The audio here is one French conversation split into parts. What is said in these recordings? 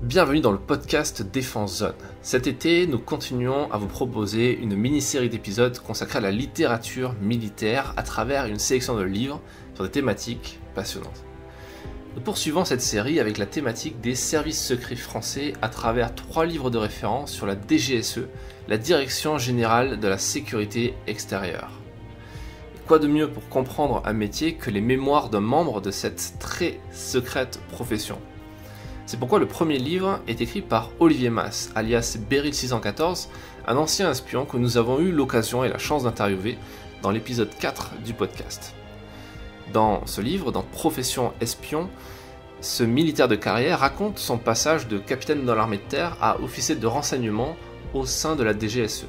Bienvenue dans le podcast Défense Zone. Cet été, nous continuons à vous proposer une mini-série d'épisodes consacrée à la littérature militaire à travers une sélection de livres sur des thématiques passionnantes. Nous poursuivons cette série avec la thématique des services secrets français à travers 3 livres de référence sur la DGSE, la Direction Générale de la Sécurité Extérieure. Quoi de mieux pour comprendre un métier que les mémoires d'un membre de cette très secrète profession ? C'est pourquoi le premier livre est écrit par Olivier Masse, alias Beryl 614, un ancien espion que nous avons eu l'occasion et la chance d'interviewer dans l'épisode 4 du podcast. Dans ce livre, dans Profession espion, ce militaire de carrière raconte son passage de capitaine dans l'armée de terre à officier de renseignement au sein de la DGSE.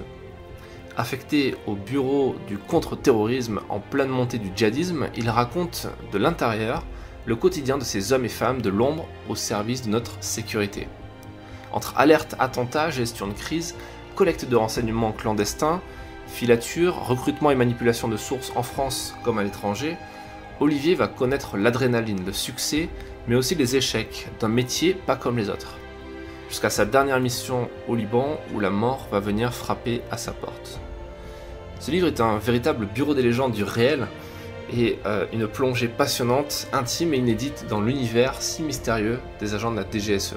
Affecté au bureau du contre-terrorisme en pleine montée du djihadisme, il raconte de l'intérieur le quotidien de ces hommes et femmes de l'ombre au service de notre sécurité. Entre alerte, attentats, gestion de crise, collecte de renseignements clandestins, filature, recrutement et manipulation de sources en France comme à l'étranger, Olivier va connaître l'adrénaline, le succès, mais aussi les échecs d'un métier pas comme les autres. Jusqu'à sa dernière mission au Liban où la mort va venir frapper à sa porte. Ce livre est un véritable bureau des légendes du réel, et une plongée passionnante, intime et inédite dans l'univers si mystérieux des agents de la DGSE.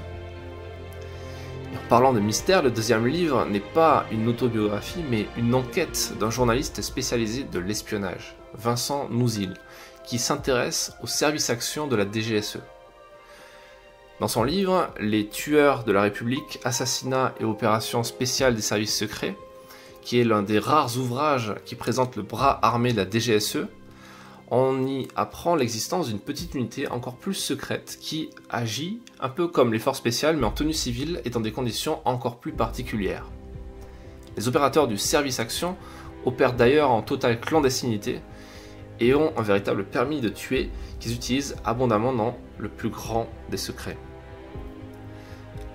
Et en parlant de mystère, le deuxième livre n'est pas une autobiographie, mais une enquête d'un journaliste spécialisé de l'espionnage, Vincent Nouzil, qui s'intéresse au service action de la DGSE. Dans son livre, Les tueurs de la République, assassinats et opérations spéciales des services secrets, qui est l'un des rares ouvrages qui présente le bras armé de la DGSE, on y apprend l'existence d'une petite unité encore plus secrète qui agit un peu comme les forces spéciales mais en tenue civile et dans des conditions encore plus particulières. Les opérateurs du service action opèrent d'ailleurs en totale clandestinité et ont un véritable permis de tuer qu'ils utilisent abondamment dans le plus grand des secrets.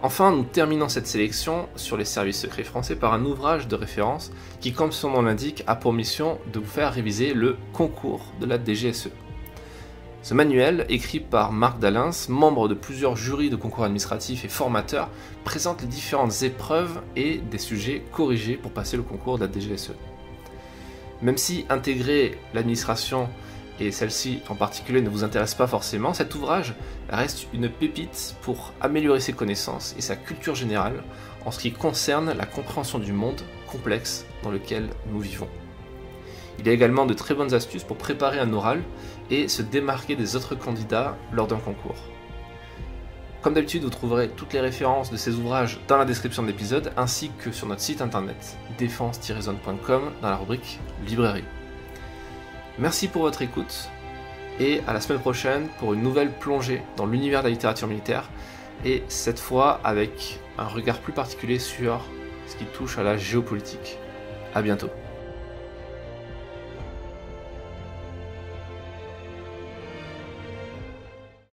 Enfin, nous terminons cette sélection sur les services secrets français par un ouvrage de référence qui, comme son nom l'indique, a pour mission de vous faire réviser le concours de la DGSE. Ce manuel, écrit par Marc Dalins, membre de plusieurs jurys de concours administratifs et formateur, présente les différentes épreuves et des sujets corrigés pour passer le concours de la DGSE. Même si intégrer l'administration et celle-ci en particulier ne vous intéresse pas forcément, cet ouvrage reste une pépite pour améliorer ses connaissances et sa culture générale en ce qui concerne la compréhension du monde complexe dans lequel nous vivons. Il y a également de très bonnes astuces pour préparer un oral et se démarquer des autres candidats lors d'un concours. Comme d'habitude, vous trouverez toutes les références de ces ouvrages dans la description de l'épisode ainsi que sur notre site internet défense-zone.com dans la rubrique librairie. Merci pour votre écoute et à la semaine prochaine pour une nouvelle plongée dans l'univers de la littérature militaire et cette fois avec un regard plus particulier sur ce qui touche à la géopolitique. À bientôt.